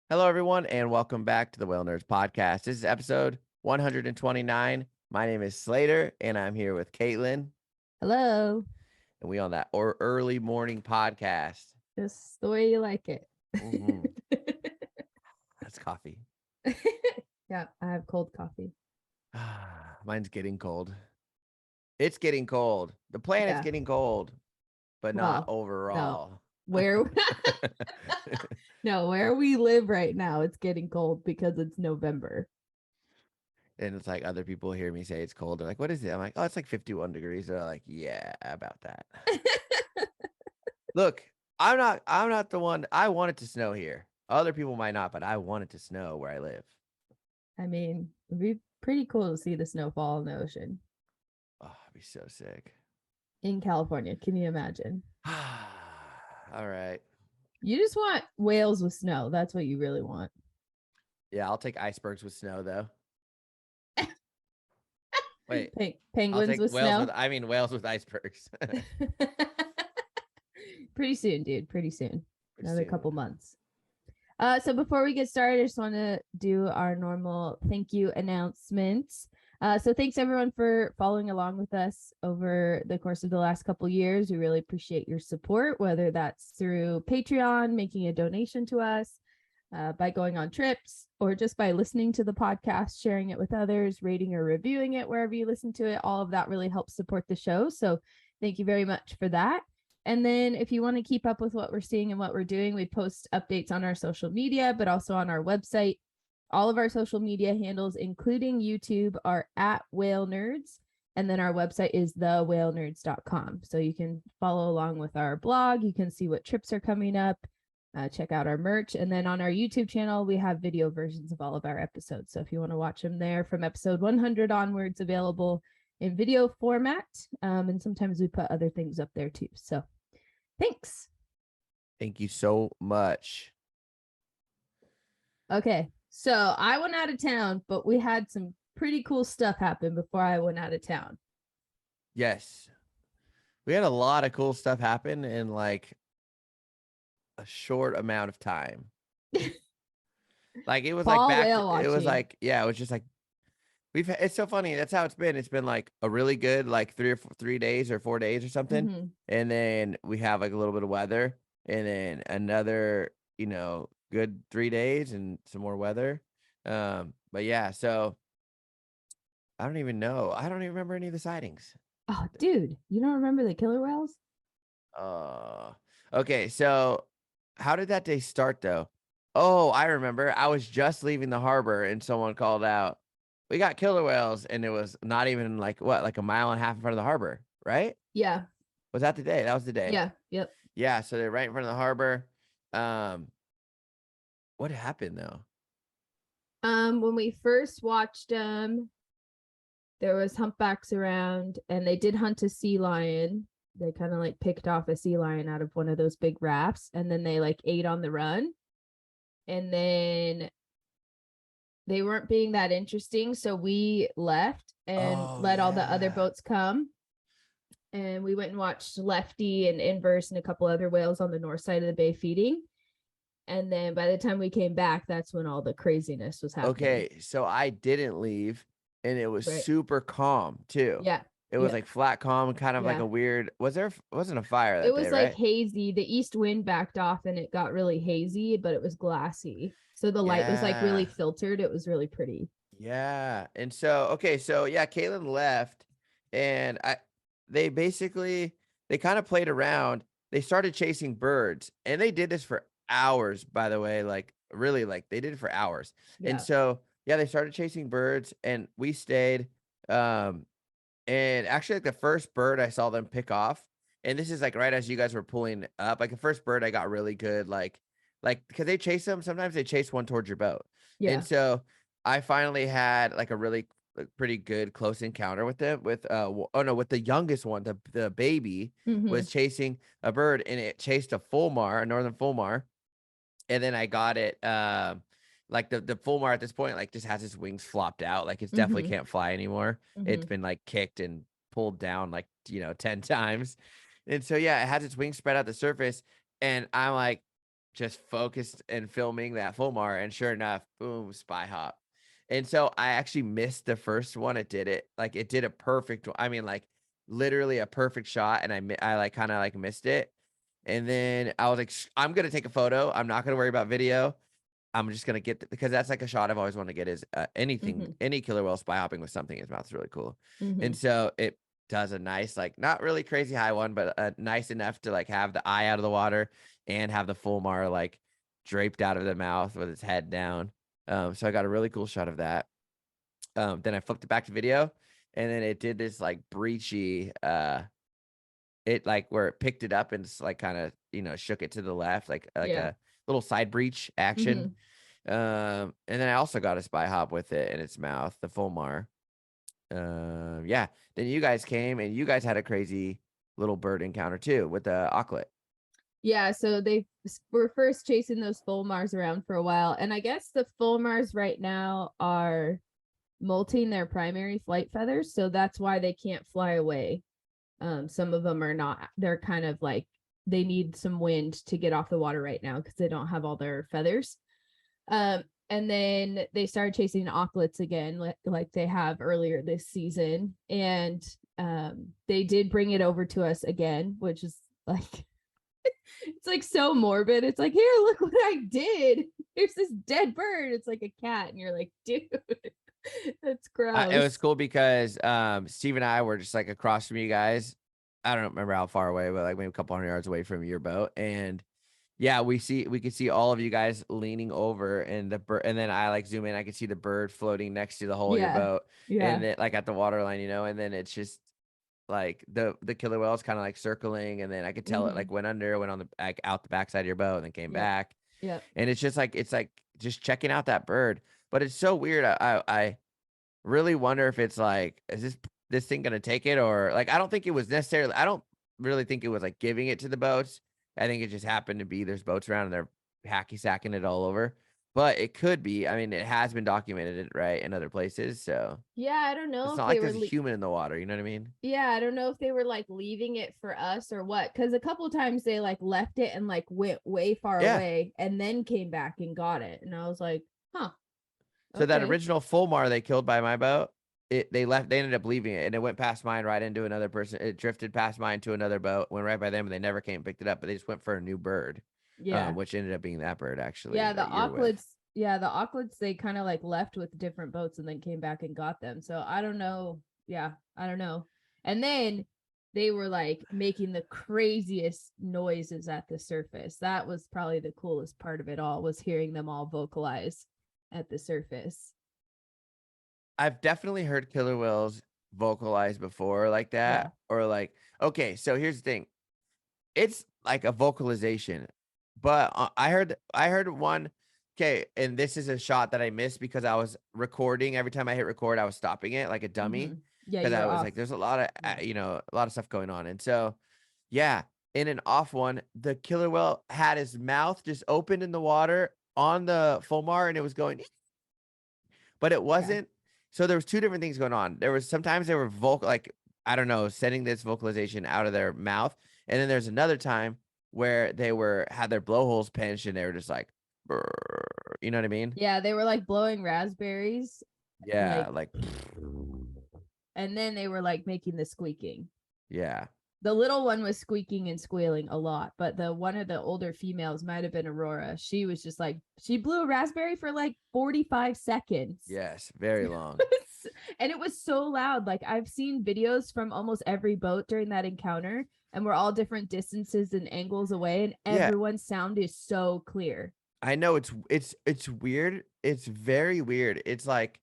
Hello, everyone, and welcome back to the Whale Nerds podcast. This is episode 129. My name is Slater, and I'm here with Katlyn, Hello. and we on that early morning podcast. Just the way you like it. hmm That's coffee. Yeah, I have cold coffee. Mine's getting cold. It's getting cold. The planet's Yeah. getting cold, but not Well, no. overall. Where no, where we live right now, it's getting cold because it's November. And it's like other people hear me say it's cold. They're like, "What is it?" I'm like, "Oh, it's like 51 degrees." They're like, "Yeah, about that." Look, I'm not the one. I want it to snow here. Other people might not, but I want it to snow where I live. I mean, it'd be pretty cool to see the snowfall in the ocean Oh, I'd be so sick. in California. Can you imagine? All right. You just want whales with snow. That's what you really want. Yeah, I'll take icebergs with snow though. Wait, I'll Penguins take with snow. whales with icebergs. Pretty soon, dude. Pretty soon. Pretty Another soon. couple months. So before we get started, I just want to do our normal thank you announcements. So thanks everyone for following along with us over the course of the last couple years. We really appreciate your support, whether that's through Patreon, making a donation to us, by going on trips, or just by listening to the podcast, sharing it with others, rating or reviewing it wherever you listen to it. All of that really helps support the show. So thank you very much for that. And then if you want to keep up with what we're seeing and what we're doing, we post updates on our social media, but also on our website. All of our social media handles, including YouTube, are at Whale Nerds. And then our website is thewhalenerds.com. So you can follow along with our blog. You can see what trips are coming up, check out our merch. And then on our YouTube channel, we have video versions of all of our episodes. So if you want to watch them there from episode 100 onwards, available in video format. And sometimes we put other things up there too. So thanks. Thank you so much. Okay. So I went out of town, but we had some pretty cool stuff happen before I went out of town. Yes. We had a lot of cool stuff happen in like a short amount of time. Like it was Fall like whale it was watching. like, yeah, it was just like it's so funny. That's how it's been. It's been like a really good like 3 days or 4 days or something. Mm-hmm. And then we have like a little bit of weather and then another, good 3 days and some more weather. But yeah, so I don't even know. I don't even remember any of the sightings. Oh, dude, you don't remember the killer whales? Okay, so how did that day start though? Oh, I remember. I was just leaving the harbor and someone called out, "We got killer whales," and it was not even like like a mile and a half in front of the harbor, right? Yeah. Was that the day? That was the day. Yeah. Yep. Yeah, so they're right in front of the harbor. Um, what happened though? When we first watched them, there was humpbacks around, and they did hunt a sea lion. They kind of like picked off a sea lion out of one of those big rafts, and then they like ate on the run. And then they weren't being that interesting, so we left and let all the other boats come. And we went and watched Lefty and Inverse and a couple other whales on the north side of the bay feeding. And then by the time we came back, that's when all the craziness was happening. Okay, so I didn't leave, and it was Right. super calm too. Yeah. It was like flat calm, kind of like Yeah. a weird. Wasn't a fire that It was day, like right? hazy. The east wind backed off and it got really hazy, but it was glassy. So the light was like really filtered. It was really pretty. Yeah. And so, okay, so yeah, Katlyn left and they kind of played around. They started chasing birds and they did this for hours, by the way, like really like they did it for hours. Yeah. And so, yeah, they started chasing birds and we stayed. And actually like the first bird I saw them pick off, and this is like right as you guys were pulling up, like the first bird I got really good, like because they chase them, sometimes they chase one towards your boat. Yeah. And so I finally had like a really pretty good close encounter with them with with the youngest one, the baby was chasing a bird and it chased a fulmar, a northern fulmar. And then I got it like the fulmar at this point like just has its wings flopped out, like it's definitely can't fly anymore. It's been like kicked and pulled down like 10 times. And so yeah, it has its wings spread out the surface and I'm like just focused and filming that fulmar, and sure enough, boom, spy hop. And so I actually missed the first one. It did it like it did a perfect. I mean, like literally a perfect shot, and I like kind of like missed it. And then I was like, I'm gonna take a photo. I'm not gonna worry about video. I'm just gonna get because that's like a shot I've always wanted to get is anything, any killer whale spy hopping with something in his mouth is really cool. And so it does a nice, like not really crazy high one, but nice enough to like have the eye out of the water and have the fulmar like draped out of the mouth with its head down. So I got a really cool shot of that. Then I flipped it back to video, and then it did this like breachy, it like where it picked it up and just like kind of shook it to the left, like Yeah. a little side breach action. And then I also got a spy hop with it in its mouth, the fulmar. Yeah. Then you guys came and you guys had a crazy little bird encounter too with the auklet. Yeah, so they were first chasing those fulmars around for a while, and I guess the fulmars right now are molting their primary flight feathers, so that's why they can't fly away. Some of them are not. They're kind of like they need some wind to get off the water right now because they don't have all their feathers. And then they started chasing auklets again, like they have earlier this season, and they did bring it over to us again, which is like it's like so morbid. It's like, here, look what I did. Here's this dead bird. It's like a cat, and you're like, dude, that's gross. It was cool because Steve and I were just like across from you guys. I don't remember how far away, but like maybe a couple hundred yards away from your boat. And yeah, we could see all of you guys leaning over, and the bird, and then I like zoom in, I could see the bird floating next to the hull of your boat, and then like at the water line, and then it's just like the killer whale's kind of like circling, and then I could tell it like went under, went on the like out the backside of your boat, and then came back. Yeah. And it's just like just checking out that bird. But it's so weird. I really wonder if it's like, is this thing gonna take it, or like I don't think it was necessarily. I don't really think it was like giving it to the boats. I think it just happened to be there's boats around and they're hacky sacking it all over. But it could be. I mean, it has been documented, right, in other places. So yeah, I don't know it's if not they like were there's a human in the water. You know what I mean? yeah, I don't know if they were like leaving it for us or what, because a couple times they like left it and like went way far Yeah. away and then came back and got it, and I was like, huh. So that original fulmar they killed by my boat, they ended up leaving it, and it went past mine right into another person. It drifted past mine to another boat, went right by them, and they never came and picked it up, but they just went for a new bird. Yeah. Which ended up being that bird actually. Yeah, the that you're with. auklets, they kind of like left with different boats and then came back and got them. So I don't know. Yeah, I don't know. And then they were like making the craziest noises at the surface. That was probably the coolest part of it all, was hearing them all vocalize at the surface. I've definitely heard killer whales vocalize before like that, or like, okay, so here's the thing. It's like a vocalization, but I heard one. Okay, and this is a shot that I missed because I was recording. Every time I hit record, I was stopping it like a dummy. Yeah, because you I were was off. like, there's a lot of a lot of stuff going on, and so yeah, in an off one, the killer whale had his mouth just opened in the water on the fulmar, and it was going, but it wasn't. So there was two different things going on. There was sometimes they were vocal, like I don't know, sending this vocalization out of their mouth, and then there's another time where they had their blowholes pinched and they were just like, "Brrr," you know what I mean? Yeah, they were like blowing raspberries. Yeah, like and then they were like making the squeaking. yeah. The little one was squeaking and squealing a lot, but the one of the older females might have been Aurora. She was just like, she blew a raspberry for like 45 seconds. Yes, very long. And it was so loud. Like I've seen videos from almost every boat during that encounter, and we're all different distances and angles away, and everyone's sound is so clear. I know it's weird. It's very weird. It's like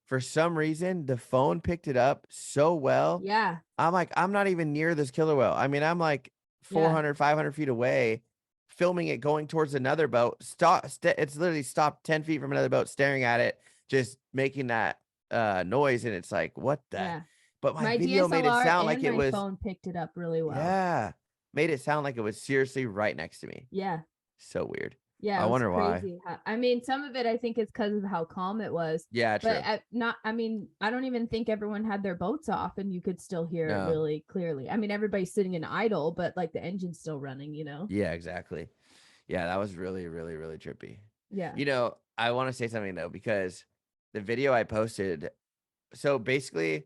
for some reason the phone picked it up so well. Yeah. I'm like, I'm not even near this killer whale. I mean, I'm like 400, 500 feet away, filming it going towards another boat. It's literally stopped 10 feet from another boat, staring at it, just making that noise. And it's like, what the? Yeah. But my video made it sound like it was. My phone picked it up really well. Yeah. Made it sound like it was seriously right next to me. Yeah. So weird. Yeah, I wonder why. I mean, some of it I think is because of how calm it was. Yeah, true. But I mean, I don't even think everyone had their boats off, and you could still hear it really clearly. I mean, everybody's sitting in idle, but like the engine's still running, you know? Yeah, exactly. Yeah, that was really, really, really trippy. Yeah. You know, I want to say something though, because the video I posted, so basically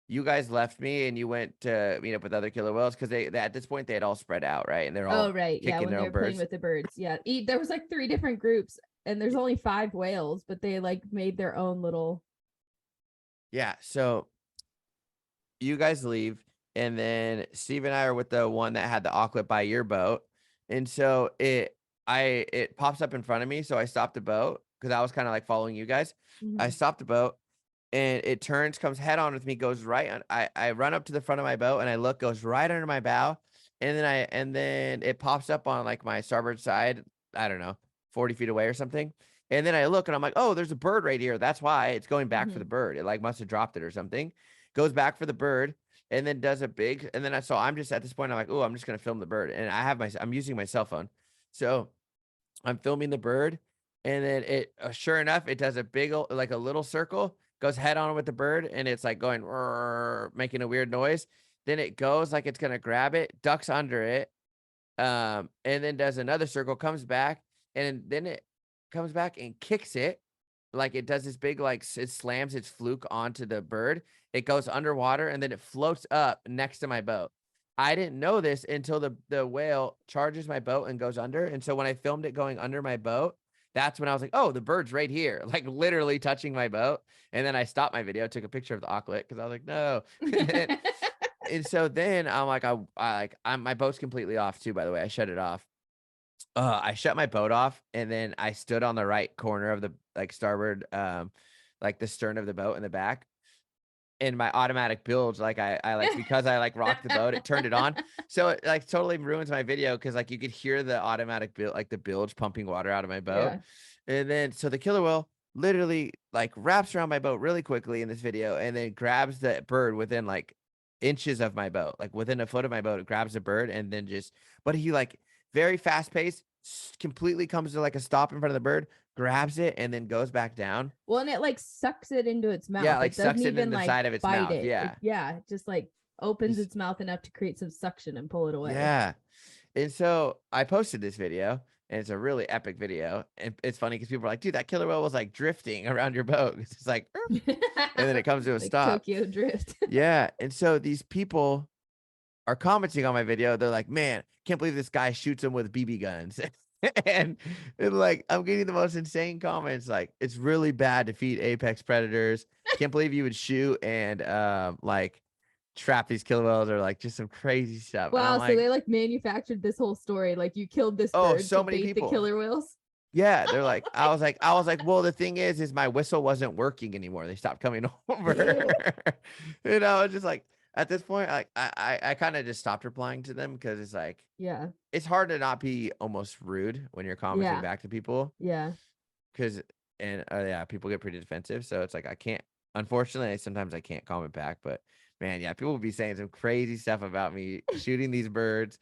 you guys left me and you went to meet up with other killer whales because they at this point they had all spread out, right? And they're Oh, all right. Yeah, kicking when their they own were playing birds. with the birds. Yeah. There was like 3 different groups and there's only 5 whales, but they like made their own little. Yeah. So you guys leave, and then Steve and I are with the one that had the auklet by your boat. And so it pops up in front of me. So I stopped the boat because I was kind of like following you guys. I Mhm. stopped the boat and it turns, comes head on with me, goes right on. I run up to the front of my boat and I look, goes right under my bow. And then it pops up on like my starboard side, I don't know, 40 feet away or something. And then I look and I'm like, oh, there's a bird right here. That's why it's going back for the Mhm. bird. It like must have dropped it or something. Goes back for the bird and then does a big, and then I'm just at this point, I'm like, oh, I'm just gonna film the bird. And I'm using my cell phone. So I'm filming the bird, and then sure enough, it does a big, like a little circle, goes head on with the bird, and it's like going, "Rrrr," making a weird noise. Then it goes like it's gonna grab it, ducks under it, and then does another circle, comes back, and then it comes back and kicks it. Like it does this big, like it slams its fluke onto the bird. It goes underwater and then it floats up next to my boat. I didn't know this until the whale charges my boat and goes under. And so when I filmed it going under my boat, that's when I was like, oh, the bird's right here, like literally touching my boat. And then I stopped my video, took a picture of the auklet because I was like, no. And so then I'm like, my boat's completely off too, by the way. I shut it off. I shut my boat off and then I stood on the right corner of the like starboard, like the stern of the boat in the back. And my automatic bilge, like I like because I like rocked the boat, it turned it on. So it like totally ruins my video because like you could hear the automatic like the bilge pumping water out of my boat. Yeah. And then so the killer whale literally like wraps around my boat really quickly in this video and then grabs the bird within like inches of my boat, like within a foot of my boat, it grabs the bird and then just, but he like very fast paced, completely comes to like a stop in front of the bird, grabs it, and then goes back down. Well, and it like sucks it into its Yeah, mouth. like It doesn't sucks it even into the like side of its bite mouth. it. Yeah. Yeah, it just like opens Just, its mouth enough to create some suction and pull it away. yeah. And so I posted this video, and it's a really epic video. And it's funny because people are like, dude, that killer whale was like drifting around your boat. It's just like, "Erp," and then it comes to a Like stop. Tokyo Drift. Yeah. And so these people are commenting on my video. They're like, man, can't believe this guy shoots them with BB guns. and like, I'm getting the most insane comments. Like, it's really bad to feed apex predators. Can't believe you would shoot and like trap these killer whales or like just some crazy stuff. And I'm Wow, so like, they like manufactured this whole story. Like you killed this oh, bird to so many bait the people. killer whales. Yeah, they're like, I was like, well, the thing is my whistle wasn't working anymore. They stopped coming over. You know, it's just like at this point, like I kind of just stopped replying to them because it's like Yeah. it's hard to not be almost rude when you're commenting Yeah. back to people Yeah. because yeah, people get pretty defensive. So it's like I can't. Unfortunately, sometimes I can't comment back, but man, yeah, people will be saying some crazy stuff about me shooting these birds,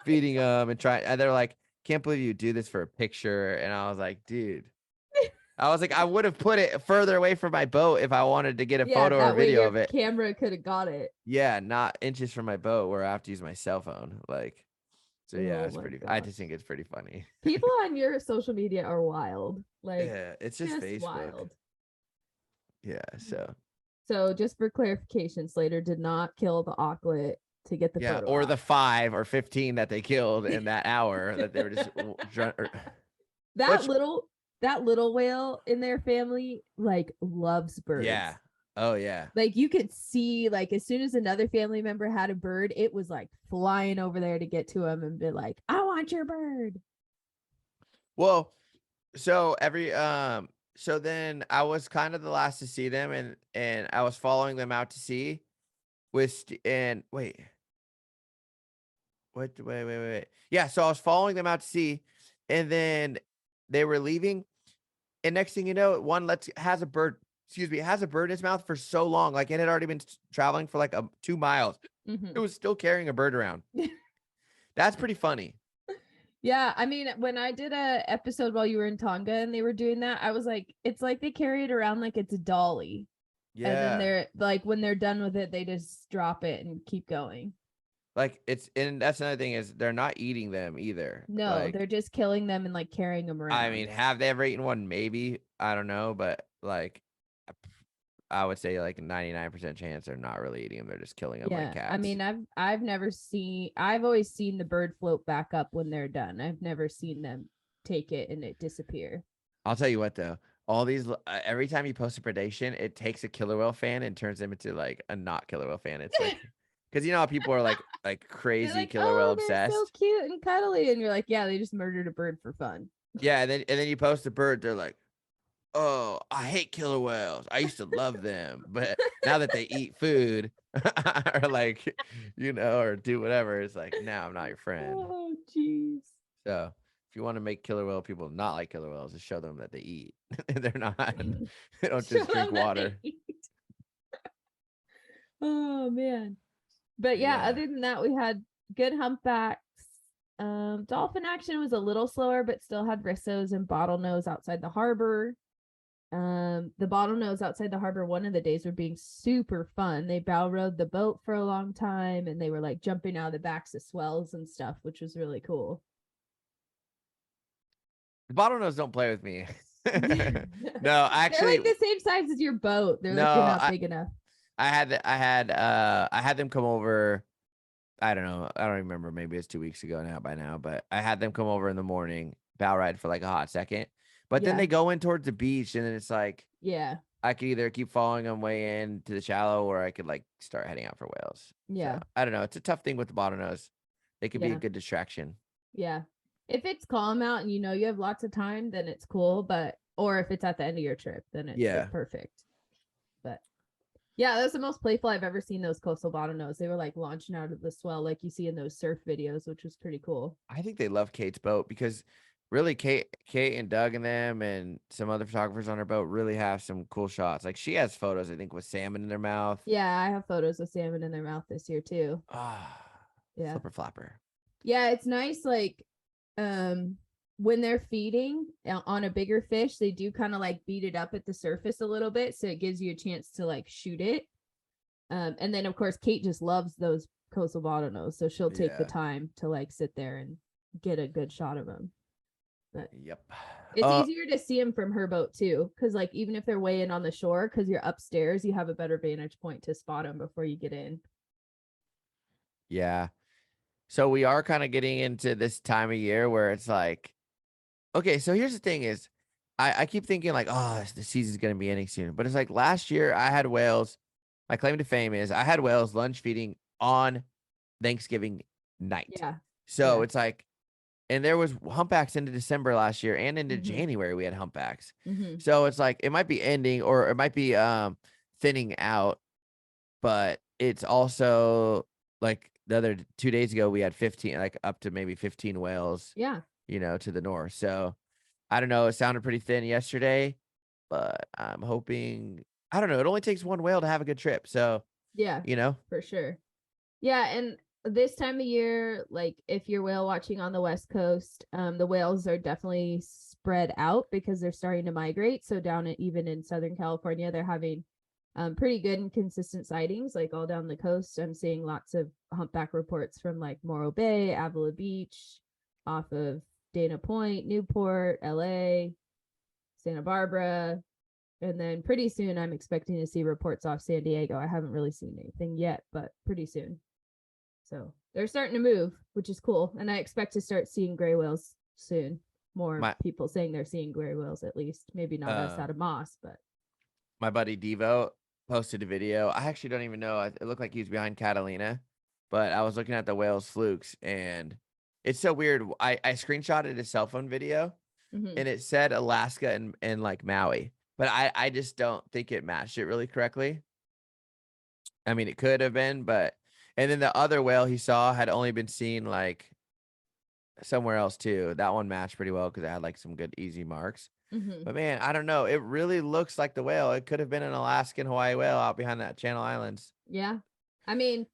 feeding them, and trying. And they're like, "Can't believe you do this for a picture." And I was like, "Dude." I was like, I would have put it further away from my boat if I wanted to get a Yeah, photo or that way video your of it. camera could have got it. Yeah, not inches from my boat where I have to use my cell phone. Like, so yeah, Oh it's my pretty. I gosh. just think it's pretty funny. People on your social media are wild. Like Yeah, it's just just Facebook. wild. Yeah, so So just for clarification, Slater did not kill the auklet to get the yeah, photo or op. the 5 or 15 that they killed in that hour that they were just that which little that little whale in their family like loves birds. yeah. Oh yeah. Like you could see like as soon as another family member had a bird, it was like flying over there to get to him and be like, I want your bird. Well, so so then I was kind of the last to see them and I was following them out to sea and wait. Wait. Yeah, so I was following them out to sea and then they were leaving and next thing you know, one has a bird, excuse me, has a bird in its mouth for so long like it had already been traveling for like 2 miles. It was still carrying a bird around. That's pretty funny. Yeah, I mean, when I did a episode while you were in Tonga and they were doing that, I was like, it's like they carry it around like it's a dolly. And then Yeah. they're like, when they're done with it, they just drop it and keep going. Like and that's another thing is they're not eating them either. No, Like, they're just killing them and like carrying them I mean, around. have they ever eaten one? Maybe. I don't know, but like I would say like 99% chance they're not really eating them. They're just killing them like Yeah, I cats. mean, I've never seen. I've always seen the bird float back up when they're done. I've never seen them take it and it disappear. I'll tell you what though, all these every time you post a predation, it takes a killer whale fan and turns them into like a not killer whale fan. It's like because you know how people are like They're crazy like, killer whale oh, they're so obsessed. cute and cuddly, and you're like, yeah, they just murdered a bird for fun. Yeah, and then you post a bird, they're like, oh, I hate killer whales. I used to love them, but now that they eat food or like, or do whatever, it's like, now I'm not your friend. Oh, jeez. So if you want to make killer whale people not like killer whales, just show them that they eat. They're not. They don't Show just drink them that they water. eat. Oh man. But yeah, Yeah. other than that, we had good humpbacks. Dolphin action was a little slower, but still had rissos and bottlenose outside the harbor. The bottlenose outside the harbor one of the days were being super fun. They bow rowed the boat for a long time and they were like jumping out of the backs of swells and stuff, which was really cool. The bottlenose don't play with me. No, They're actually, like the same size as your boat. They're no, like, you're not big enough. I had them come over. I don't know. I don't remember. Maybe it's 2 weeks ago now by now, but I had them come over in the morning, bow ride for like a hot second. But then Yeah. they go in towards the beach, and then it's like Yeah. I could either keep following them way in to the shallow, or I could like start heading out for whales. Yeah. So I don't know. It's a tough thing with the bottlenose. They could be a Yeah. good distraction. Yeah. If it's calm out and you know you have lots of time, then it's cool. But or if it's at the end of your trip, then it's Yeah. like perfect. But yeah, that's the most playful I've ever seen those coastal bottlenose. They were like launching out of the swell like you see in those surf videos, which was pretty cool. I think they love Kate's boat because really Kate and Doug and them and some other photographers on her boat really have some cool shots. Like she has photos, I think, with salmon in their mouth. Yeah, I have photos of salmon in their mouth this year too. Ah, Yeah. flipper flapper. Yeah, it's nice like when they're feeding on a bigger fish, they do kind of like beat it up at the surface a little bit so it gives you a chance to like shoot it. And then of course Kate just loves those coastal bottlenose, so she'll take the time to like sit there and get a good shot of them. But Yep. it's easier to see them from her boat too, because like even if they're way in on the shore, because you're upstairs, you have a better vantage point to spot them before you get in. Yeah. So we are kind of getting into this time of year where it's like, okay, so here's the thing is I keep thinking like, oh, the season's gonna be ending soon. But it's like last year I had whales. My claim to fame is I had whales lunch feeding on Thanksgiving night. Yeah. So Yeah. it's like, and there was humpbacks into December last year and into Mhm. January we had humpbacks. Mhm. So it's like it might be ending or it might be thinning out, but it's also like the other 2 days ago we had 15, like up to maybe 15 whales, Yeah. to the north. So I don't know. It sounded pretty thin yesterday, but I'm hoping. I don't know. It only takes one whale to have a good trip. So, Yeah, for sure. Yeah, and this time of year, like if you're whale watching on the West Coast, the whales are definitely spread out because they're starting to migrate. So even in Southern California, they're having pretty good and consistent sightings, like all down the coast. I'm seeing lots of humpback reports from like Morro Bay, Avila Beach, off of Dana Point, Newport, LA, Santa Barbara. And then pretty soon, I'm expecting to see reports off San Diego. I haven't really seen anything yet, but pretty soon. So they're starting to move, which is cool. And I expect to start seeing gray whales soon. More my people saying they're seeing gray whales, at least. Maybe not us out of Moss, but my buddy Devo posted a video. I actually don't even know. It looked like he was behind Catalina, but I was looking at the whales flukes, and it's so weird. I screenshotted his cell phone video, and it said Alaska and like Maui, but I just don't think it matched it really correctly. I mean, it could have been, but and then the other whale he saw had only been seen like somewhere else too. That one matched pretty well because it had like some good easy marks. But man, I don't know. It really looks like the whale. It could have been an Alaskan Hawaii whale out behind that Channel Islands. yeah. I mean,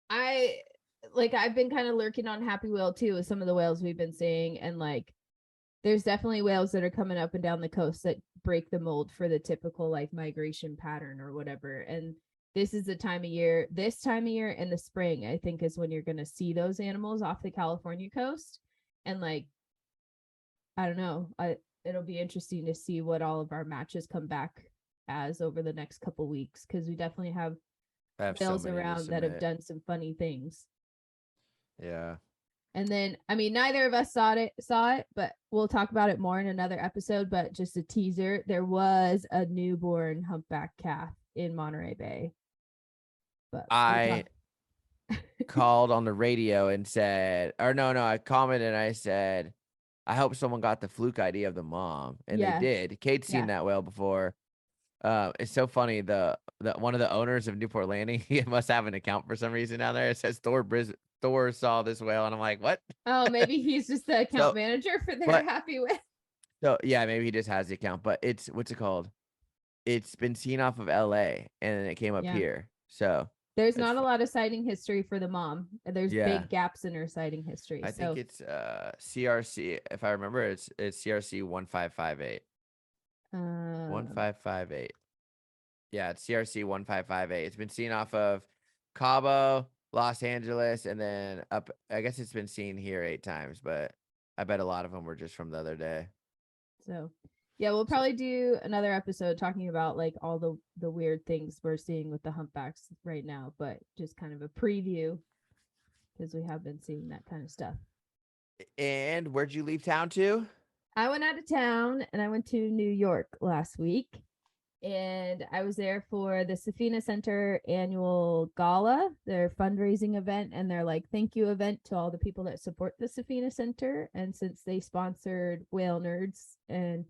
I've been kind of lurking on Happy Whale too with some of the whales we've been seeing, and like there's definitely whales that are coming up and down the coast that break the mold for the typical like migration pattern or whatever. And this is the time of year. This time of year in the spring, I think, is when you're going to see those animals off the California coast. And like, I don't know, it'll be interesting to see what all of our matches come back as over the next couple weeks, because we definitely have whales around that have done some funny things. Yeah. And then, I mean, neither of us saw it, but we'll talk about it more in another episode. But just a teaser, there was a newborn humpback calf in Monterey Bay. But I called on the radio and said, or no, I commented and I said, I hope someone got the fluke ID of the mom, and they did. Kate's seen that whale before. It's so funny. The one of the owners of Newport Landing, he must have an account for some reason down there. It says Thor saw this whale, and I'm like, what? Oh, maybe he's just the account manager for their happy whale. So yeah, maybe he just has the account, but it's what's it called? It's been seen off of LA and it came up here. So there's not a lot of sighting history for the mom. There's big gaps in her sighting history. I think it's CRC. If I remember, it's CRC 1558. 1558. Yeah, it's CRC 1558. It's been seen off of Cabo, Los Angeles, and then up. I guess it's been seen here 8 times, but I bet a lot of them were just from the other day. So yeah, we'll probably do another episode talking about like all the weird things we're seeing with the humpbacks right now, but just kind of a preview, because we have been seeing that kind of stuff. And where'd you leave town to? I went out of town and I went to New York last week, and I was there for the Safina Center annual gala, their fundraising event and their like thank you event to all the people that support the Safina Center. And since they sponsored Whale Nerds and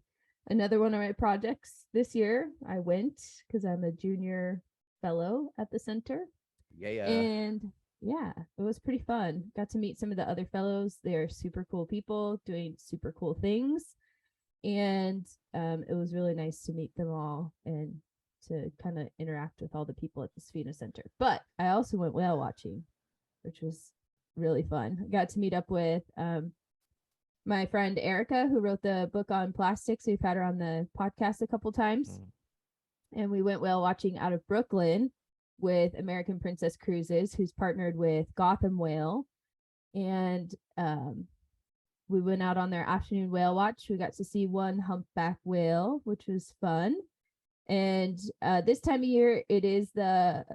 another one of my projects this year, I went because I'm a junior fellow at the center. Yeah. And yeah, it was pretty fun. Got to meet some of the other fellows. They're super cool people doing super cool things. And it was really nice to meet them all and to kind of interact with all the people at the Safina Center. But I also went whale watching, which was really fun. I got to meet up with my friend Erica, who wrote the book on plastics. We've had her on the podcast a couple times. And we went whale watching out of Brooklyn with American Princess Cruises, who's partnered with Gotham Whale. And we went out on their afternoon whale watch. We got to see one humpback whale, which was fun. And this time of year, it is the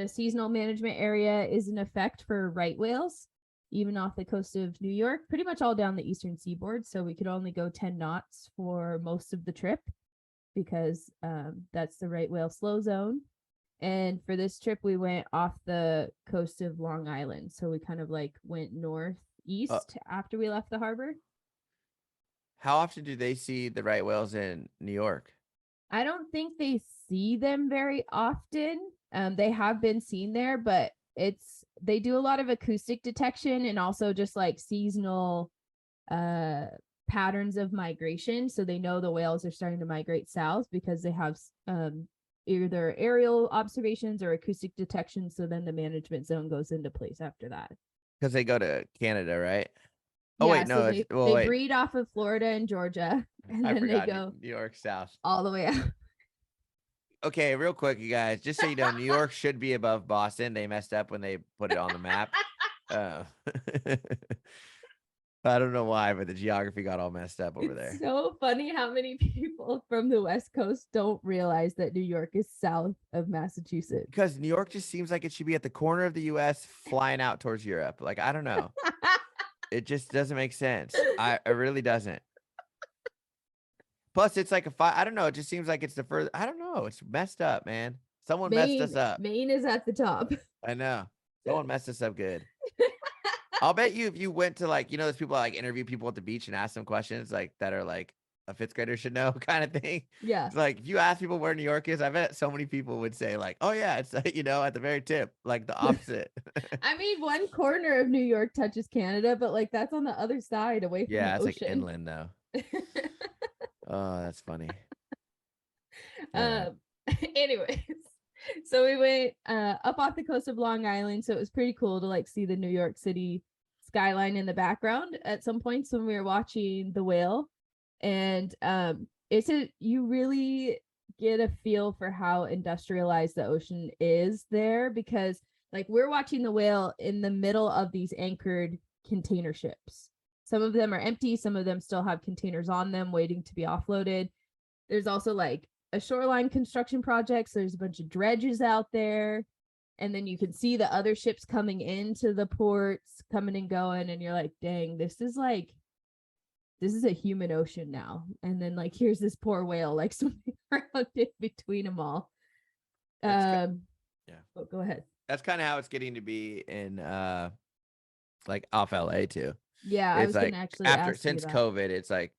seasonal management area is in effect for right whales, even off the coast of New York, pretty much all down the eastern seaboard. So we could only go 10 knots for most of the trip because that's the right whale slow zone. And for this trip, we went off the coast of Long Island. So we kind of like went northeast after we left the harbor. How often do they see the right whales in New York? I don't think they see them very often. They have been seen there, but they do a lot of acoustic detection and also just like seasonal patterns of migration. So they know the whales are starting to migrate south because they have either aerial observations or acoustic detection. So then the management zone goes into place after that. Because they go to Canada, right? Oh, yeah, wait, no. So they breed off of Florida and Georgia, and then they go New York south all the way out. Okay, real quick, you guys, just so you know, New York should be above Boston. They messed up when they put it on the map. I don't know why, but the geography got all messed up over there. It's so funny how many people from the West Coast don't realize that New York is south of Massachusetts. Because New York just seems like it should be at the corner of the U.S. flying out towards Europe. Like, I don't know. It just doesn't make sense. It really doesn't. Plus, it's like I don't know. It just seems like it's the further. I don't know. It's messed up, man. Someone messed us up. Maine is at the top. I know. Someone messed us up good. I'll bet you if you went to like, those people that, like interview people at the beach and ask them questions like that are like a 5th grader should know kind of thing. Yeah. It's like if you ask people where New York is, I bet so many people would say like, oh yeah, it's at the very tip, like the opposite. I mean, one corner of New York touches Canada, but like that's on the other side away from the ocean. Yeah, it's like inland though. Oh, that's funny. Anyways, so we went up off the coast of Long Island, so it was pretty cool to like see the New York City skyline in the background at some points when we were watching the whale. And you really get a feel for how industrialized the ocean is there, because like we're watching the whale in the middle of these anchored container ships. Some of them are empty, some of them still have containers on them waiting to be offloaded. There's also like a shoreline construction project, so there's a bunch of dredges out there, and then you can see the other ships coming into the ports, coming and going, and you're like, dang, this is a human ocean now. And then like here's this poor whale like swimming around in between them all. Yeah. Oh, go ahead. That's kind of how it's getting to be in like off LA too. Yeah, it's I was like gonna actually after ask since COVID, it's like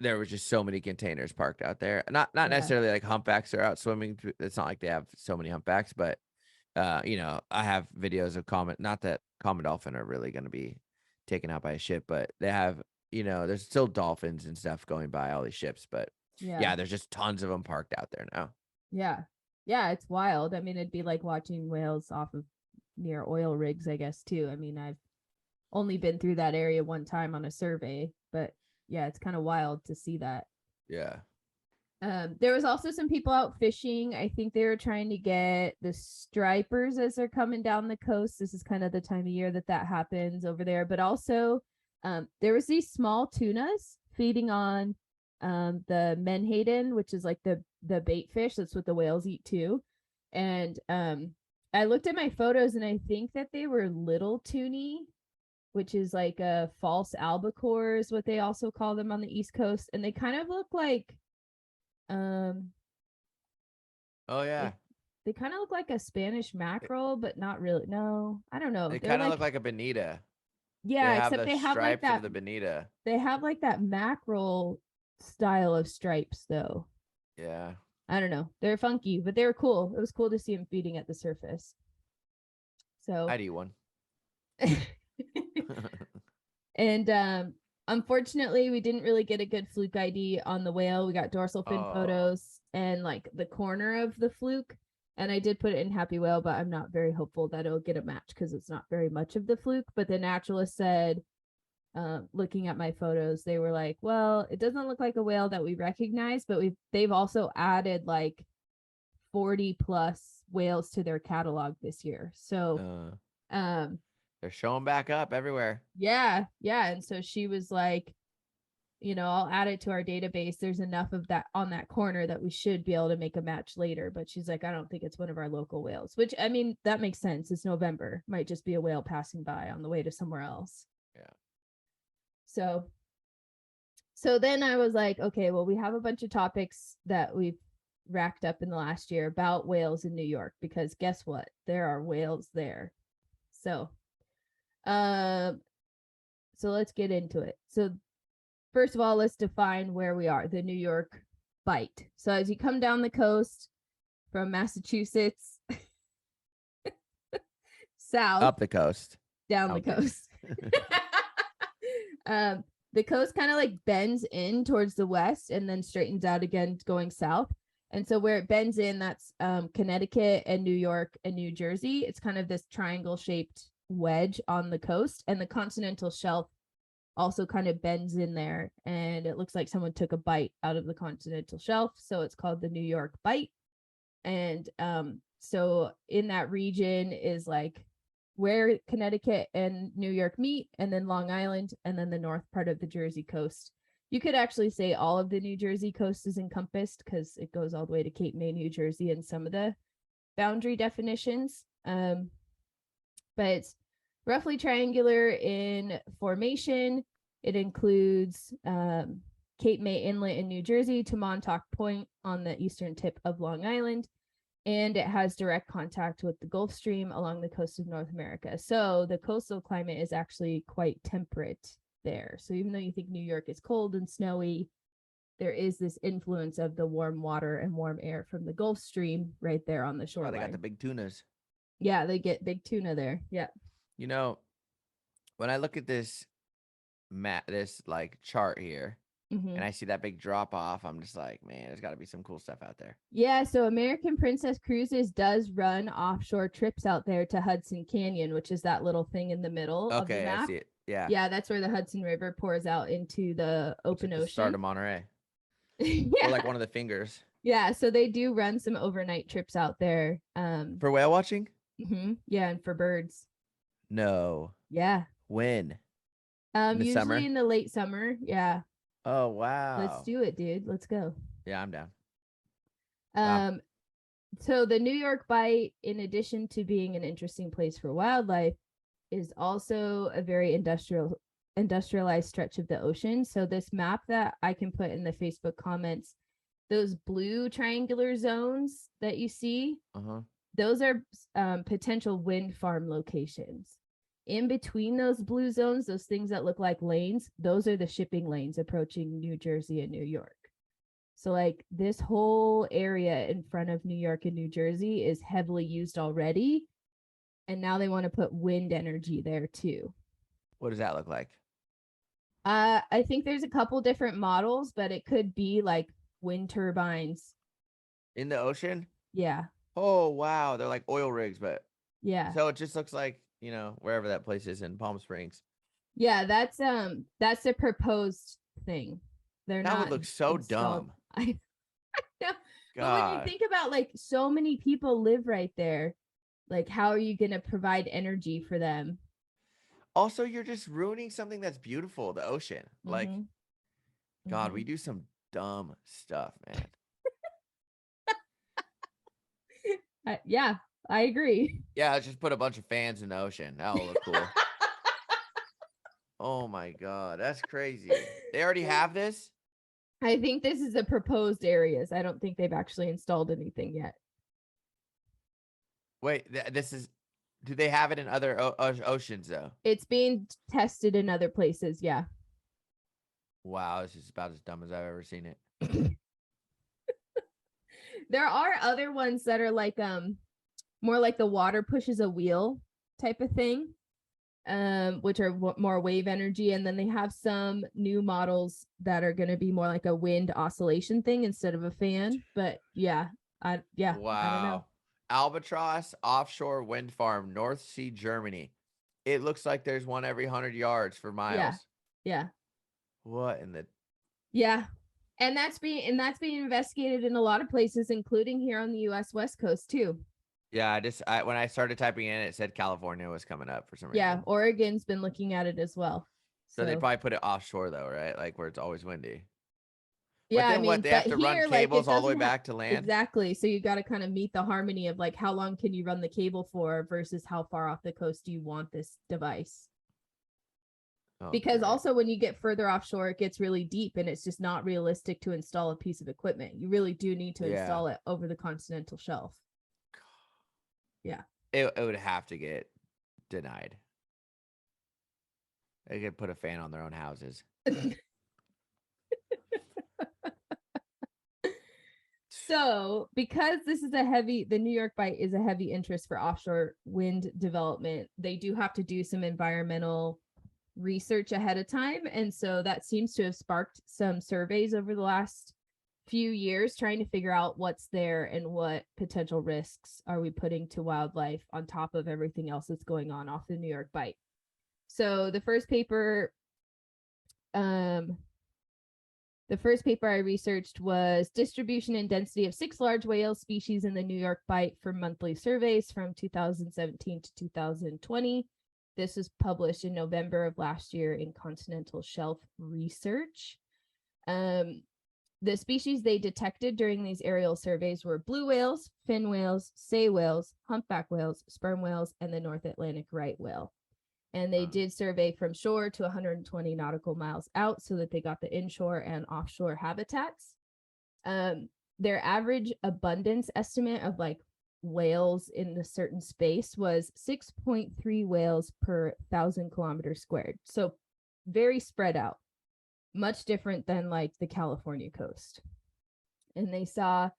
there was just so many containers parked out there. Not necessarily like humpbacks are out swimming. It's not like they have so many humpbacks, but you know, I have videos of not that common dolphin are really going to be taken out by a ship, but they have, you know, there's still dolphins and stuff going by all these ships, but yeah, there's just tons of them parked out there now. Yeah, it's wild. I mean, it'd be like watching whales off of near oil rigs, I guess, too. I mean, I've only been through that area one time on a survey, but yeah, it's kind of wild to see that. Yeah. There was also some people out fishing. I think they were trying to get the stripers as they're coming down the coast. This is kind of the time of year that happens over there. But also, there was these small tunas feeding on the menhaden, which is like the bait fish. That's what the whales eat too. And I looked at my photos, and I think that they were little tuni, which is like a false albacore is what they also call them on the East Coast. And they kind of look like oh yeah, they kind of look like a Spanish mackerel, but not really. No, I don't know. They kind of look like a bonita. Yeah, except they have like that of the bonita. They have like that mackerel style of stripes though. Yeah, I don't know, they're funky, but they were cool. It was cool to see them feeding at the surface. So I'd eat one. And unfortunately, we didn't really get a good fluke ID on the whale. We got dorsal fin photos and like the corner of the fluke. And I did put it in Happy Whale, but I'm not very hopeful that it'll get a match because it's not very much of the fluke. But the naturalist said, looking at my photos, they were like, well, it doesn't look like a whale that we recognize, but they've also added like 40 plus whales to their catalog this year. So they're showing back up everywhere. Yeah. And so she was like, you know, I'll add it to our database. There's enough of that on that corner that we should be able to make a match later. But she's like, I don't think it's one of our local whales, which I mean, that makes sense. It's November. Might just be a whale passing by on the way to somewhere else. Yeah. So then I was like, okay, well, we have a bunch of topics that we've racked up in the last year about whales in New York, because guess what? There are whales there. So let's get into it. So first of all, let's define where we are, the New York Bight. So as you come down the coast from Massachusetts south, up the coast, down the coast, the coast kind of like bends in towards the west and then straightens out again going south. And so where it bends in, that's Connecticut and New York and New Jersey. It's kind of this triangle shaped wedge on the coast, and the continental shelf also kind of bends in there, and it looks like someone took a bite out of the continental shelf, so it's called the New York Bight. And so in that region is like where Connecticut and New York meet, and then Long Island, and then the north part of the Jersey coast. You could actually say all of the New Jersey coast is encompassed because it goes all the way to Cape May, New Jersey, and some of the boundary definitions. But it's roughly triangular in formation. It includes Cape May Inlet in New Jersey to Montauk Point on the eastern tip of Long Island, and it has direct contact with the Gulf Stream along the coast of North America. So the coastal climate is actually quite temperate there. So even though you think New York is cold and snowy, there is this influence of the warm water and warm air from the Gulf Stream right there on the shoreline. They got the big tunas. Yeah, they get big tuna there. Yeah. You know, when I look at this like chart here, and I see that big drop off, I'm just like, man, there's got to be some cool stuff out there. Yeah, so American Princess Cruises does run offshore trips out there to Hudson Canyon, which is that little thing in the middle of the map. I see it. Yeah. Yeah, that's where the Hudson River pours out into the open ocean. Start of Monterey. Yeah. Or like one of the fingers. Yeah, so they do run some overnight trips out there. For whale watching? Yeah, and for birds. No. Yeah. When? In the Usually summer? in the late summer. Yeah. Oh, Let's wow. do it, dude. Let's go. Yeah, I'm down. Wow. So the New York Bight, in addition to being an interesting place for wildlife, is also a very industrialized stretch of the ocean. So this map that I can put in the Facebook comments, those blue triangular zones that you see, those are potential wind farm locations. In between those blue zones, those things that look like lanes, those are the shipping lanes approaching New Jersey and New York. So like this whole area in front of New York and New Jersey is heavily used already. And now they want to put wind energy there too. What does that look like? I think there's a couple different models, but it could be like wind turbines. In the ocean? Yeah. Oh, wow. They're like oil rigs, but yeah. So it just looks like, wherever that place is in Palm Springs. Yeah, that's a proposed thing. They're That not would look so installed. dumb. I know. But when you God. think about like so many people live right there, like how are you going to provide energy for them? Also, you're just ruining something that's beautiful, the ocean. Like, God, we do some dumb stuff, man. Yeah, I agree. Yeah, let's just put a bunch of fans in the ocean. That'll look cool. Oh my God, that's crazy. They already have this? I think this is a proposed areas. I don't think they've actually installed anything yet. Wait, this is, do they have it in other oceans though? It's being tested in other places. Yeah. Wow, this is about as dumb as I've ever seen it. There are other ones that are like more like the water pushes a wheel type of thing, which are more wave energy, and then they have some new models that are going to be more like a wind oscillation thing instead of a fan. But yeah, Wow. I don't know. Albatross offshore wind farm, North Sea, Germany. It looks like there's one every 100 yards for miles. Yeah. What in the? Yeah. And that's being investigated in a lot of places, including here on the US West Coast too. Yeah, when I started typing in, it said California was coming up for some reason. Yeah, Oregon's been looking at it as well. So they probably put it offshore though, right? Like where it's always windy. Yeah, but then what? They have to run cables all the way back to land? Exactly. So you got to kind of meet the harmony of like how long can you run the cable for versus how far off the coast do you want this device? Because also when you get further offshore, it gets really deep and it's just not realistic to install a piece of equipment. You really do need to install it over the continental shelf. Yeah. It would have to get denied. They could put a fan on their own houses. So, because this is the New York Bight is a heavy interest for offshore wind development, they do have to do some environmental research ahead of time. And so that seems to have sparked some surveys over the last few years trying to figure out what's there and what potential risks are we putting to wildlife on top of everything else that's going on off the New York Bight. So the first paper I researched was distribution and density of 6 large whale species in the New York Bight for monthly surveys from 2017 to 2020. This was published in November of last year in Continental Shelf Research. The species they detected during these aerial surveys were blue whales, fin whales, sei whales, humpback whales, sperm whales, and the North Atlantic right whale. And they did survey from shore to 120 nautical miles out so that they got the inshore and offshore habitats. Their average abundance estimate of like whales in a certain space was 6.3 whales per 1,000 kilometers squared. So very spread out, much different than like the California coast. And they saw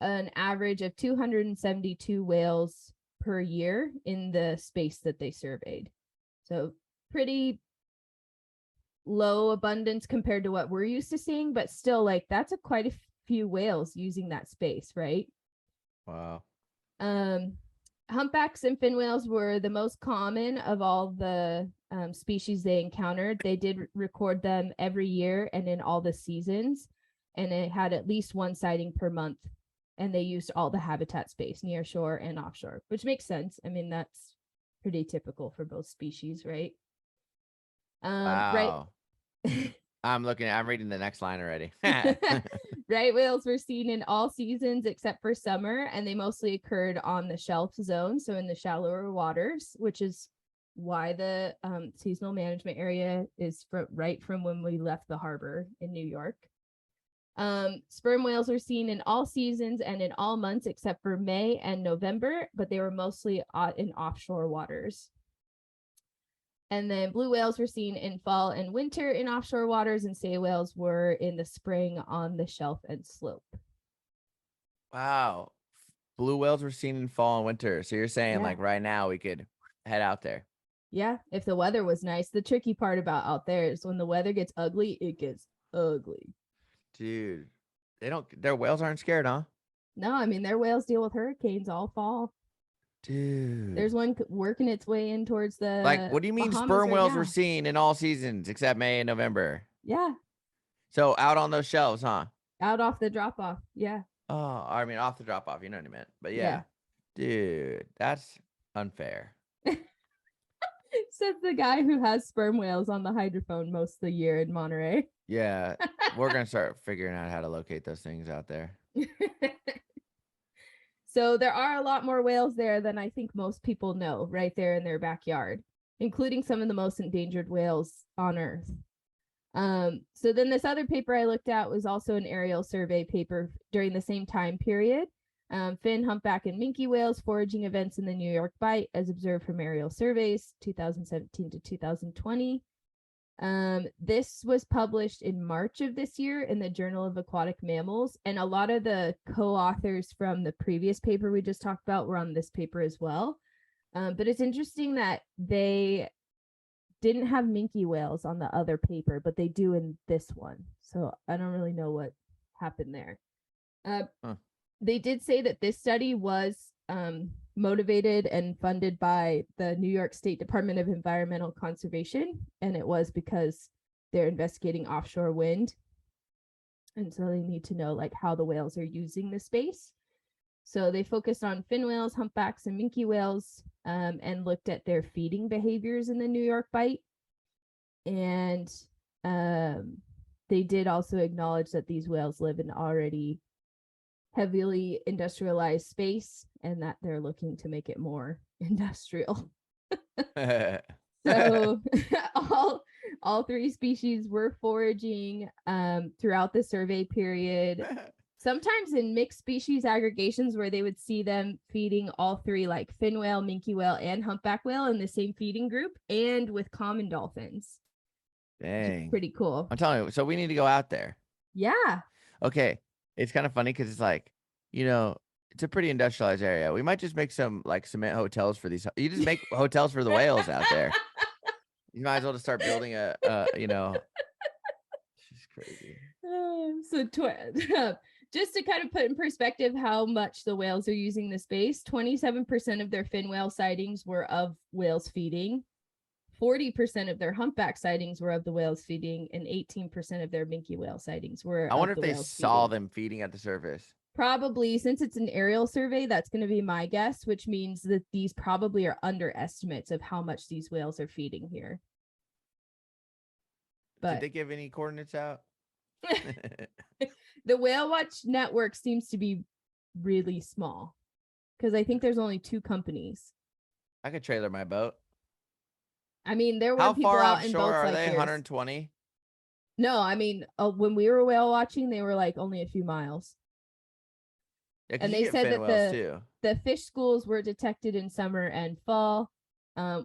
an average of 272 whales per year in the space that they surveyed. So pretty low abundance compared to what we're used to seeing, but still like that's quite a few whales using that space, right? Wow. Humpbacks and fin whales were the most common of all the species they encountered. They did record them every year and in all the seasons, and it had at least one sighting per month and they used all the habitat space near shore and offshore, which makes sense. I mean, that's pretty typical for both species, right? Wow. I'm reading the next line already. Right whales were seen in all seasons except for summer, and they mostly occurred on the shelf zone, so in the shallower waters, which is why the seasonal management area is right from when we left the harbor in New York. Sperm whales are seen in all seasons and in all months except for May and November, but they were mostly in offshore waters. And then blue whales were seen in fall and winter in offshore waters, and sei whales were in the spring on the shelf and slope. Wow. Blue whales were seen in fall and winter. So you're saying like right now we could head out there. Yeah, if the weather was nice. The tricky part about out there is when the weather gets ugly, it gets ugly. Dude, their whales aren't scared, huh? No, I mean, their whales deal with hurricanes all fall. Dude. There's one working its way in towards the like, what do you mean Bahamas sperm right whales now. were seen in all seasons except May and November? Yeah. So out on those shelves, huh? Out off the drop off. Yeah. Oh, I mean off the drop off, you know what I meant. But yeah. Dude, that's unfair. Says the guy who has sperm whales on the hydrophone most of the year in Monterey. Yeah. We're gonna start figuring out how to locate those things out there. So there are a lot more whales there than I think most people know, right there in their backyard, including some of the most endangered whales on Earth. So then this other paper I looked at was also an aerial survey paper during the same time period. Fin, humpback, and minke whales foraging events in the New York Bight as observed from aerial surveys, 2017 to 2020. This was published in March of this year in the Journal of Aquatic Mammals, and a lot of the co-authors from the previous paper we just talked about were on this paper as well. But it's interesting that they didn't have minke whales on the other paper, but they do in this one. So I don't really know what happened there. They did say that this study was motivated and funded by the New York State Department of Environmental Conservation, and it was because they're investigating offshore wind, and so they need to know like how the whales are using the space. So they focused on fin whales, humpbacks, and minke whales, and looked at their feeding behaviors in the New York Bight. And they did also acknowledge that these whales live in already heavily industrialized space and that they're looking to make it more industrial. So all three species were foraging throughout the survey period. Sometimes in mixed species aggregations where they would see them feeding all three, like fin whale, minke whale, and humpback whale in the same feeding group, and with common dolphins. Dang. Pretty cool. I'm telling you, so we need to go out there. Yeah. Okay. It's kind of funny because it's like, it's a pretty industrialized area. We might just make some like cement hotels for these. You just make hotels for the whales out there. You might as well just start building a She's crazy. Just to kind of put in perspective how much the whales are using the space, 27% of their fin whale sightings were of whales feeding. 40% of their humpback sightings were of the whales feeding, and 18% of their minke whale sightings were. I wonder if they saw them feeding at the surface. Probably, since it's an aerial survey, that's going to be my guess, which means that these probably are underestimates of how much these whales are feeding here. But did they give any coordinates out? The Whale Watch network seems to be really small because I think there's only 2 companies. I could trailer my boat. I mean, there were people out in boats are like they? yours. 120? No, I mean, when we were whale watching, they were like only a few miles. Yeah, and they said that the fish schools were detected in summer and fall,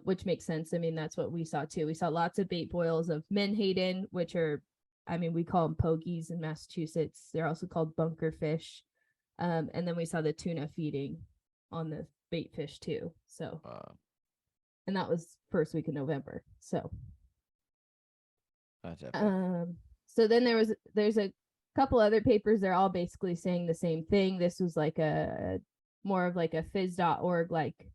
which makes sense. I mean, that's what we saw too. We saw lots of bait boils of menhaden, which are, I mean, we call them pogies in Massachusetts. They're also called bunker fish. And then we saw the tuna feeding on the bait fish too. So, and that was first week of November. So, so then there's a couple other papers. They're all basically saying the same thing. This was like a more of like a phys.org like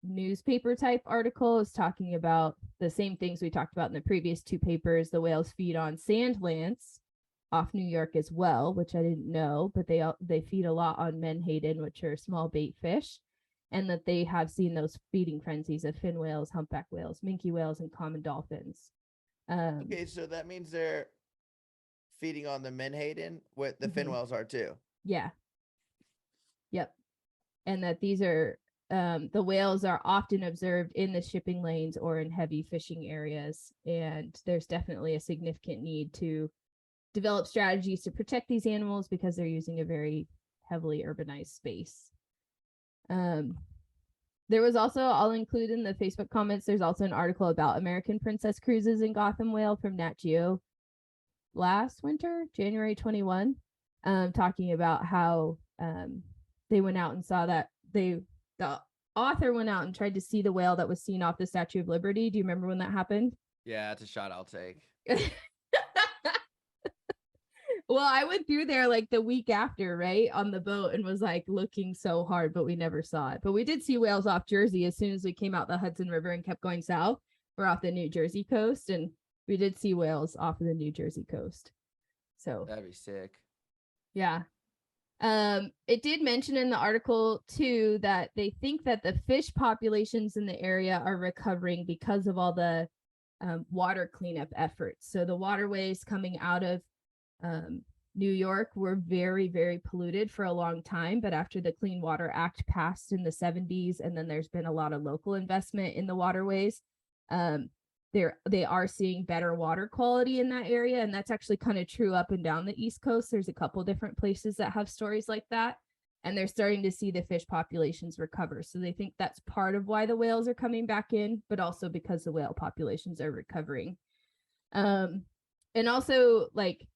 newspaper type article. Is talking about the same things we talked about in the previous 2 papers. The whales feed on sand lance, off New York as well, which I didn't know, but they feed a lot on menhaden, which are small bait fish, and that they have seen those feeding frenzies of fin whales, humpback whales, minke whales, and common dolphins. Okay, so that means they're feeding on the menhaden, what the fin whales are too. Yeah. Yep. And that these are the whales are often observed in the shipping lanes or in heavy fishing areas, and there's definitely a significant need to develop strategies to protect these animals because they're using a very heavily urbanized space. There was also, I'll include in the Facebook comments, there's also an article about American princess cruises in Gotham Whale from Nat Geo last winter, January 21, talking about how they went out and saw that the author went out and tried to see the whale that was seen off the Statue of Liberty. Do you remember when that happened? Yeah, it's a shot I'll take. Well, I went through there like the week after, right, on the boat, and was like looking so hard, but we never saw it. But we did see whales off Jersey as soon as we came out the Hudson River and kept going south. We're off the New Jersey coast, and we did see whales off of the New Jersey coast. So that'd be sick. Yeah. It did mention in the article too that they think that the fish populations in the area are recovering because of all the water cleanup efforts. So the waterways coming out of New York were very, very polluted for a long time, but after the Clean Water Act passed in the 70s, and then there's been a lot of local investment in the waterways, they are seeing better water quality in that area, and that's actually kind of true up and down the East Coast. There's a couple different places that have stories like that, and they're starting to see the fish populations recover. So they think that's part of why the whales are coming back in, but also because the whale populations are recovering. And also, like,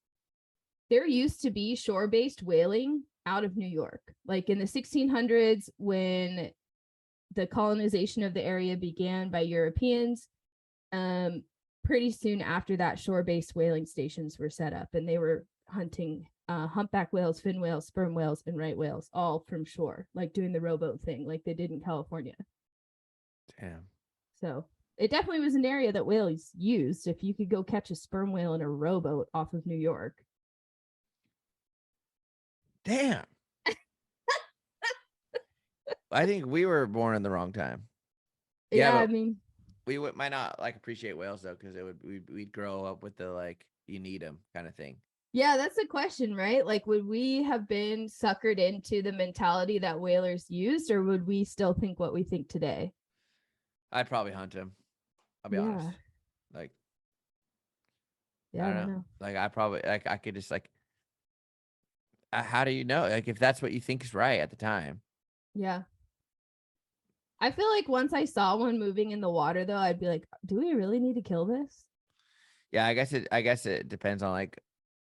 there used to be shore-based whaling out of New York. Like in the 1600s, when the colonization of the area began by Europeans, pretty soon after that, shore-based whaling stations were set up, and they were hunting humpback whales, fin whales, sperm whales, and right whales, all from shore, like doing the rowboat thing like they did in California. Damn. So it definitely was an area that whales used. If you could go catch a sperm whale in a rowboat off of New York. Damn. I think we were born in the wrong time. Yeah, I mean, we might not like appreciate whales though, because we'd grow up with the like you need them kind of thing. Yeah, that's the question, right? Like, would we have been suckered into the mentality that whalers used, or would we still think what we think today? I'd probably hunt him. I'll be honest. Like, yeah, I don't know. Like, I probably like I could just like. How do you know? Like, if that's what you think is right at the time. Yeah. I feel like once I saw one moving in the water, though, I'd be like, do we really need to kill this? Yeah, I guess it depends on like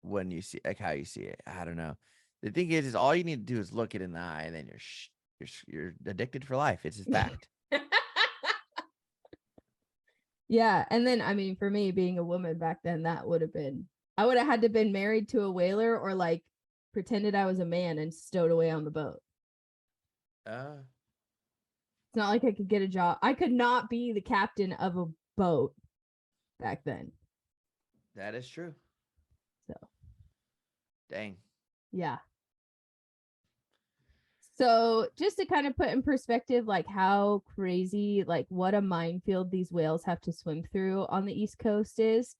when you see, like how you see it. I don't know. The thing is all you need to do is look it in the eye, and then you're addicted for life. It's a fact. Yeah, and then I mean, for me, being a woman back then, that would have been, I would have had to been married to a whaler, or like pretended I was a man and stowed away on the boat. It's not like I could get a job. I could not be the captain of a boat back then. That is true. So, dang. Yeah. So just to kind of put in perspective, like how crazy, like what a minefield these whales have to swim through on the East Coast is.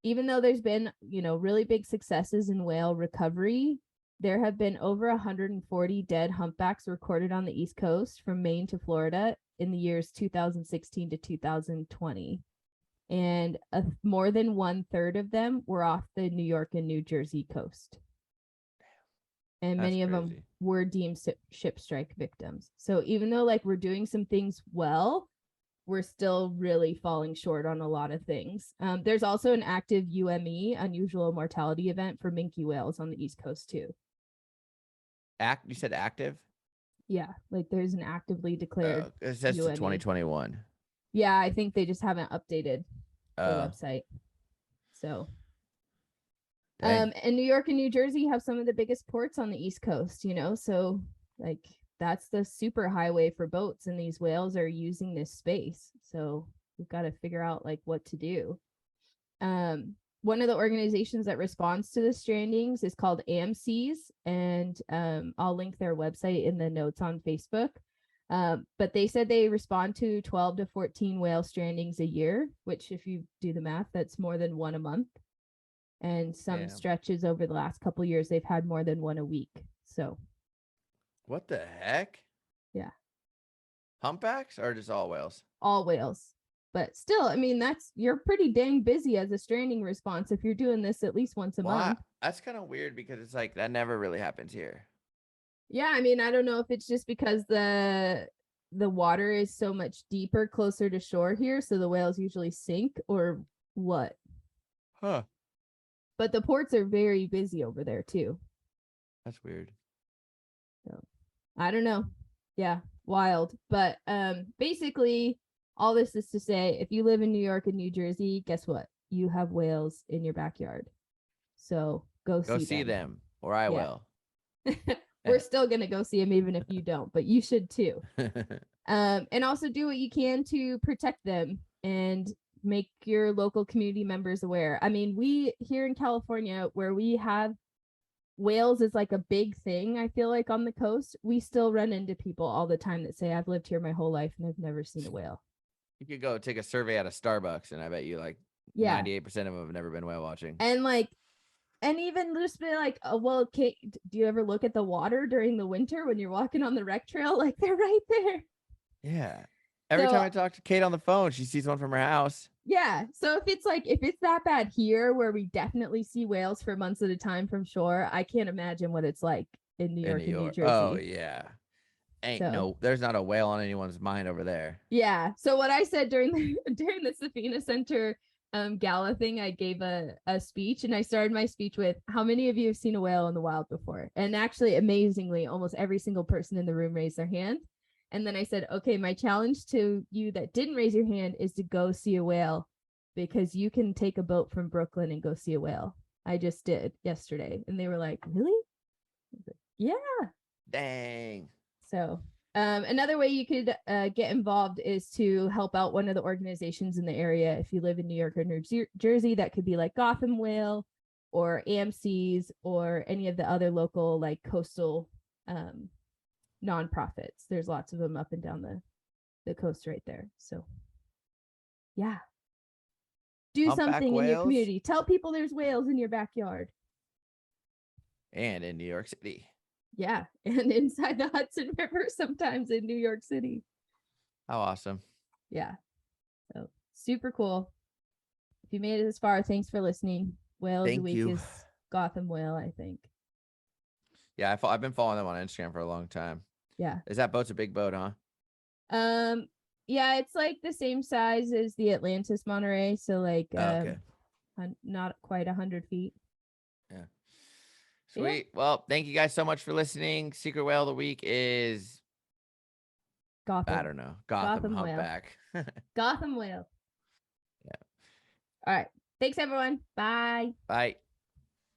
Even though there's been, really big successes in whale recovery, there have been over 140 dead humpbacks recorded on the East Coast from Maine to Florida in the years 2016 to 2020. And more than 1/3 of them were off the New York and New Jersey coast. And many of them were deemed ship strike victims. So even though like we're doing some things well, we're still really falling short on a lot of things. There's also an active UME, unusual mortality event, for minke whales on the East Coast too. You said active? Yeah, like there's an actively declared. It says to 2021. Yeah, I think they just haven't updated the website. So and New York and New Jersey have some of the biggest ports on the East Coast, so like that's the super highway for boats, and these whales are using this space. So we've got to figure out like what to do. one of the organizations that responds to the strandings is called AMCs, and I'll link their website in the notes on Facebook. But they said they respond to 12 to 14 whale strandings a year, which if you do the math, that's more than one a month. And some stretches over the last couple of years, they've had more than one a week. So what the heck? Yeah. Humpbacks or just all whales? All whales. But still, I mean, you're pretty dang busy as a stranding response if you're doing this at least once a month. That's kind of weird because it's like that never really happens here. Yeah, I mean, I don't know if it's just because the water is so much deeper closer to shore here, so the whales usually sink, or what. Huh. But the ports are very busy over there too. That's weird. So I don't know. Yeah, wild. But basically all this is to say, if you live in New York and New Jersey, guess what? You have whales in your backyard. So go see them, or I will. We're still going to go see them even if you don't, but you should too. And also do what you can to protect them and make your local community members aware. I mean, we here in California, where we have whales is like a big thing, I feel like on the coast, we still run into people all the time that say, I've lived here my whole life and I've never seen a whale. You could go take a survey at a Starbucks and I bet you like 98% of them have never been whale watching. And even just be like, oh, well, Kate, do you ever look at the water during the winter when you're walking on the rec trail? Like, they're right there. Yeah. Every time I talk to Kate on the phone, she sees one from her house. Yeah. So if it's that bad here, where we definitely see whales for months at a time from shore, I can't imagine what it's like in New York and New Jersey. Oh, yeah. There's not a whale on anyone's mind over there. Yeah. So what I said during the Safina Center gala thing, I gave a speech, and I started my speech with, how many of you have seen a whale in the wild before? And actually, amazingly, almost every single person in the room raised their hand. And then I said, okay, my challenge to you that didn't raise your hand is to go see a whale, because you can take a boat from Brooklyn and go see a whale. I just did yesterday. And they were like, really? Like, yeah. Dang. So another way you could get involved is to help out one of the organizations in the area. If you live in New York or New Jersey, that could be like Gotham Whale or AMC's or any of the other local like coastal nonprofits. There's lots of them up and down the coast right there. So yeah, do something in your community. Tell people there's whales in your backyard and in New York City. Yeah, and inside the Hudson River sometimes in New York City. How awesome. Yeah, so super cool. If you made it this far, thanks for listening. Whale of the Week is Gotham Whale, I think. Yeah, I've been following them on Instagram for a long time. Yeah. Is that boat's a big boat, huh? Yeah, it's like the same size as the Atlantis Monterey, so like not quite 100 feet. Yeah. Sweet. Yeah. Well, thank you guys so much for listening. Secret Whale of the Week is Gotham. I don't know. Gotham Humpback. Gotham Whale. Yeah. All right. Thanks, everyone. Bye. Bye.